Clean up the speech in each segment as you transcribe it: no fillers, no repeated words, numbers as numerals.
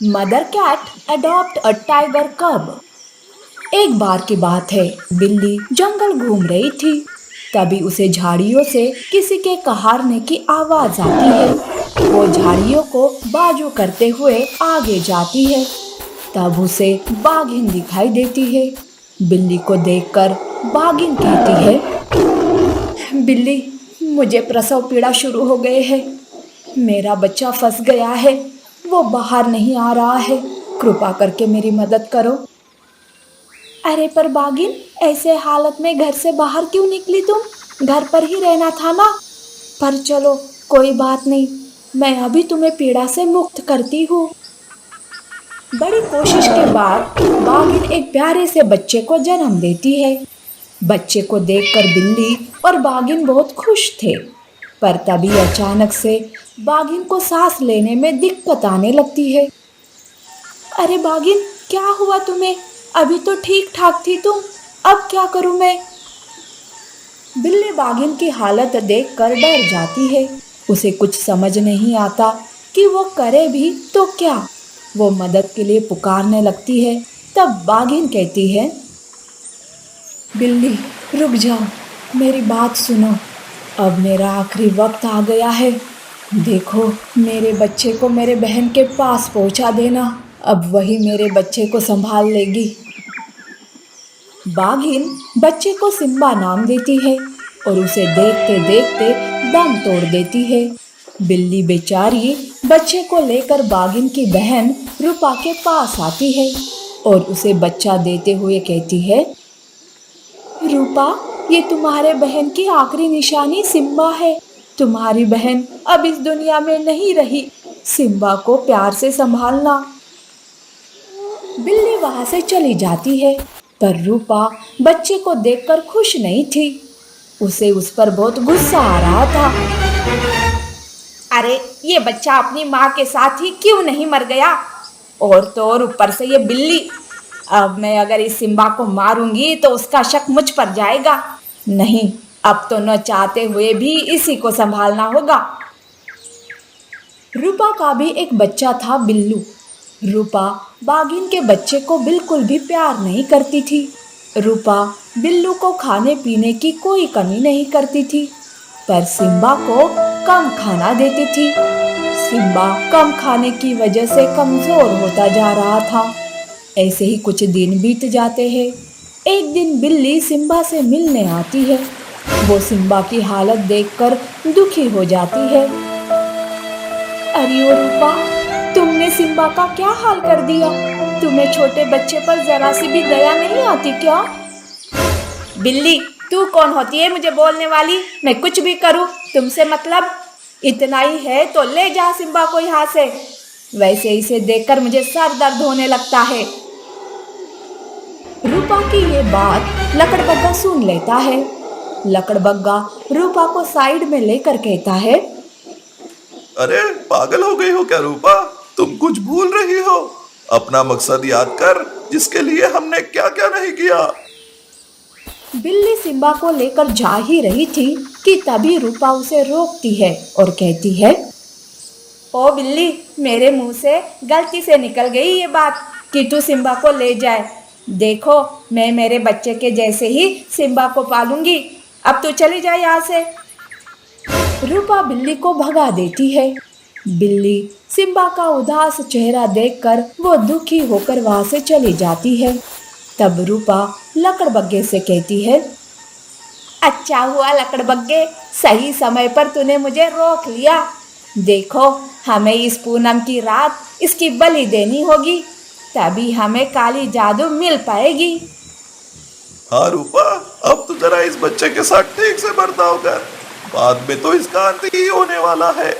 Mother cat adopt a tiger cub. एक बार की बात है, बिल्ली जंगल घूम रही थी। तभी उसे झाड़ियों से किसी के कहारने की आवाज आती है। वो झाड़ियों को बाजू करते हुए आगे जाती है। तब उसे बाघिन दिखाई देती है। बिल्ली को देखकर बाघिन कहती है, बिल्ली, मुझे प्रसव पीड़ा शुरू हो गए है। मेरा बच्चा फंस गया है, वो बाहर नहीं आ रहा है। कृपा करके मेरी मदद करो। अरे पर बागिन, ऐसे हालत में घर से बाहर क्यों निकली तुम? घर पर ही रहना था ना। पर चलो, कोई बात नहीं, मैं अभी तुम्हें पीड़ा से मुक्त करती हूँ। बड़ी कोशिश के बाद बागिन एक प्यारे से बच्चे को जन्म देती है। बच्चे को देखकर बिल्ली और बागिन बहुत खुश थे। पर तभी अचानक से बागिन को सांस लेने में दिक्कत आने लगती है। अरे बागिन, क्या हुआ तुम्हें? अभी तो ठीक ठाक थी तुम, अब क्या करूं मैं? बिल्ली बागिन की हालत देखकर डर जाती है। उसे कुछ समझ नहीं आता कि वो करे भी तो क्या। वो मदद के लिए पुकारने लगती है। तब बागिन कहती है, बिल्ली, रुक जाओ, मेरी बात सुनो। अब मेरा आखिरी वक्त आ गया है। देखो, मेरे बच्चे को मेरे बहन के पास पहुंचा देना। अब वही मेरे बच्चे को संभाल लेगी। बाघिन बच्चे को सिम्बा नाम देती है और उसे देखते देखते दम तोड़ देती है। बिल्ली बेचारी बच्चे को लेकर बाघिन की बहन रूपा के पास आती है और उसे बच्चा देते हुए कहती है, रूपा, ये तुम्हारे बहन की आखिरी निशानी सिम्बा है। तुम्हारी बहन अब इस दुनिया में नहीं रही। सिम्बा को प्यार से संभालना। बिल्ली वहां से चली जाती है। पर रूपा बच्चे को देखकर खुश नहीं थी। उसे उस पर बहुत गुस्सा आ रहा था। अरे, ये बच्चा अपनी माँ के साथ ही क्यों नहीं मर गया? और तो और ऊपर से ये बिल्ली। अब मैं अगर इस सिम्बा को मारूंगी तो उसका शक मुझ पर जाएगा। नहीं, अब तो न चाहते हुए भी इसी को संभालना होगा। रूपा का भी एक बच्चा था, बिल्लू। रूपा बागिन के बच्चे को बिल्कुल भी प्यार नहीं करती थी। रूपा बिल्लू को खाने पीने की कोई कमी नहीं करती थी, पर सिम्बा को कम खाना देती थी। सिम्बा कम खाने की वजह से कमजोर होता जा रहा था। ऐसे ही कुछ दिन बीत जाते हैं। एक दिन बिल्ली सिम्बा से मिलने आती है। वो सिम्बा की हालत देखकर दुखी हो जाती है। अरे ओ रूपा, तुमने सिम्बा का क्या हाल कर दिया? तुम्हें छोटे बच्चे पर जरा सी भी दया नहीं आती क्या? बिल्ली, तू कौन होती है मुझे बोलने वाली? मैं कुछ भी करूं, तुमसे मतलब? इतना ही है तो ले जा सिम्बा को यहाँ से। वैसे इसे देखकर मुझे सर दर्द होने लगता है। रूपा की ये बात लकड़बग्गा सुन लेता है। लकड़बग्गा रूपा को साइड में लेकर कहता है, अरे पागल हो गई हो क्या रूपा? तुम कुछ भूल रही हो। अपना मकसद याद कर, जिसके लिए हमने क्या क्या नहीं किया। बिल्ली सिम्बा को लेकर जा ही रही थी कि तभी रूपा उसे रोकती है और कहती है, ओ बिल्ली, मेरे मुंह से गलती से निकल गई ये बात कि तू सिम्बा को ले जाए। देखो, मैं मेरे बच्चे के जैसे ही सिम्बा को पालूंगी। अब तू चली जाए यहाँ से। रूपा बिल्ली को भगा देती है। बिल्ली सिम्बा का उदास चेहरा देखकर वो दुखी होकर वहां से चली जाती है। तब रूपा लकड़बग्गे से कहती है, अच्छा हुआ लकड़बग्गे, सही समय पर तूने मुझे रोक लिया। देखो, हमें इस पूनम की रात इसकी बलि देनी होगी, तभी हमें काली जादू मिल पाएगी। हाँ रूपा, अब तो जरा इस बच्चे के साथ ठीक से बर्ताव कर। बाद में तो इसका अंत ही होने वाला है।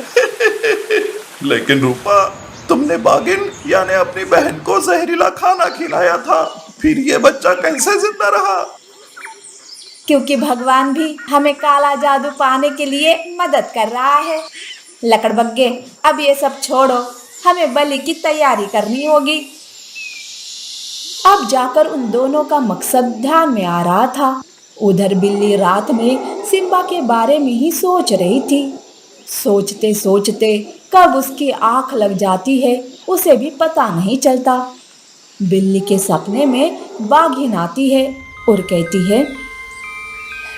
लेकिन रूपा, तुमने बागिन यानी अपनी बहन को जहरीला खाना खिलाया था, फिर ये बच्चा कैसे जिंदा रहा? क्योंकि भगवान भी हमें काला जादू पाने के लिए मदद कर रहा है। लकड़बग्गे, अब ये सब छोड़ो, हमें बलि की तैयारी करनी होगी। अब जाकर उन दोनों का मकसद ध्यान में आ रहा था। उधर बिल्ली रात में सिम्बा के बारे में ही सोच रही थी। सोचते सोचते कब उसकी आंख लग जाती है उसे भी पता नहीं चलता। बिल्ली के सपने में बाघिन आती है और कहती है,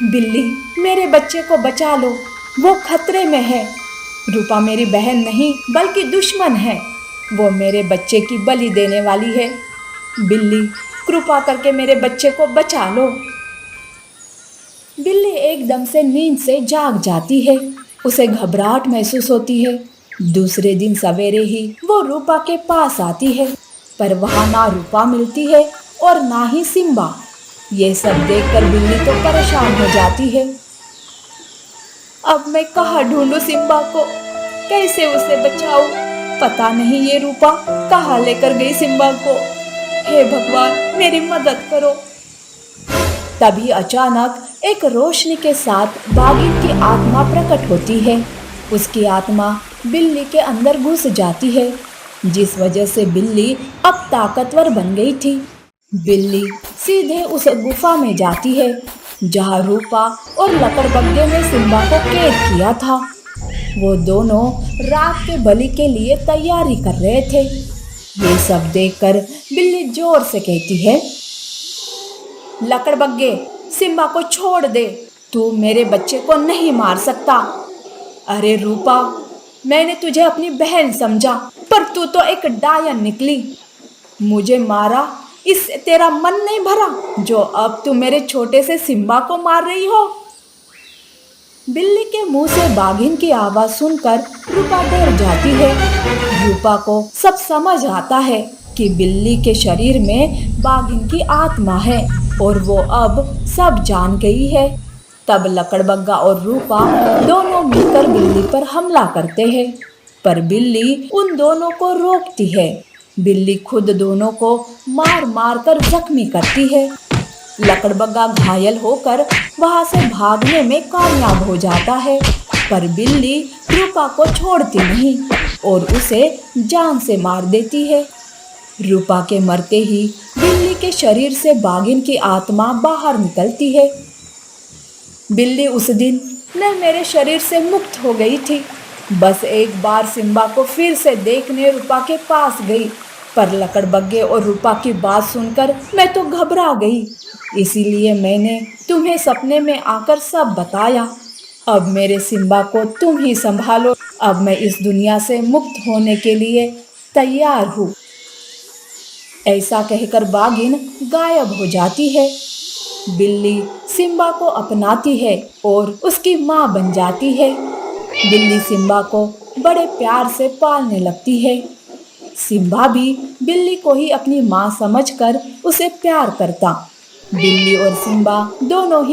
बिल्ली, मेरे बच्चे को बचा लो, वो खतरे में है। रूपा मेरी बहन नहीं बल्कि दुश्मन है, वो मेरे बच्चे की बलि देने वाली है। बिल्ली, कृपा करके मेरे बच्चे को बचा लो। बिल्ली एकदम से नींद से जाग जाती है। उसे घबराहट महसूस होती है। दूसरे दिन सवेरे ही वो रूपा के पास आती है, पर वहां ना रूपा मिलती है और ना ही सिम्बा। ये सब देखकर बिल्ली तो परेशान हो जाती है। अब मैं कहाँ ढूंढूं सिम्बा को, कैसे उसे बचाऊं? पता नहीं ये रूपा कहाँ लेकर गई सिम्बा को। हे भगवान, मेरी मदद करो। तभी अचानक एक रोशनी के साथ बाघिन की आत्मा प्रकट होती है। उसकी आत्मा बिल्ली के अंदर घुस जाती है, जिस वजह से बिल्ली अब ताकतवर बन गई थी। बिल्ली सीधे उस गुफा में जाती है जहाँ रूपा और लकड़बग्गे ने सिम्बा को कैद किया था। वो दोनों रात के बलि के लिए तैयारी कर रहे थे। ये सब देखकर बिल्ली जोर से कहती है, लकड़बग्गे, सिम्बा को छोड़ दे, तू मेरे बच्चे को नहीं मार सकता। अरे रूपा, मैंने तुझे अपनी बहन समझा, पर तू तो एक डायन निकली। मुझे मारा, इससे तेरा मन नहीं भरा जो अब तू मेरे छोटे से सिम्बा को मार रही हो। बिल्ली के मुंह से बाघिन की आवाज सुनकर रूपा डर जाती है। रूपा को सब समझ आता है कि बिल्ली के शरीर में बाघिन की आत्मा है और वो अब सब जान गई है। तब लकड़बग्गा और रूपा दोनों मिलकर बिल्ली पर हमला करते हैं, पर बिल्ली उन दोनों को रोकती है। बिल्ली खुद दोनों को मार मार कर जख्मी करती है। लकड़बग्गा घायल होकर वहां से भागने में कामयाब हो जाता है, पर बिल्ली रूपा को छोड़ती नहीं और उसे जान से मार देती है। रूपा के मरते ही बिल्ली के शरीर से बाघिन की आत्मा बाहर निकलती है। बिल्ली उस दिन मैं मेरे शरीर से मुक्त हो गई थी। बस एक बार सिम्बा को फिर से देखने रूपा के पास गई, पर लकड़बग्गे और रूपा की बात सुनकर मैं तो घबरा गई। इसीलिए मैंने तुम्हें सपने में आकर सब बताया। अब मेरे सिम्बा को तुम ही संभालो। अब मैं इस दुनिया से मुक्त होने के लिए तैयार हूँ। ऐसा कहकर बाघिन गायब हो जाती है। बिल्ली सिम्बा को अपनाती है और उसकी माँ बन जाती है। बिल्ली सिम्बा को बड़े प्यार से पालने लगती है। सिम्बा भी बिल्ली को ही अपनी माँ समझकर उसे प्यार करता। बिल्ली और सिम्बा दोनों ही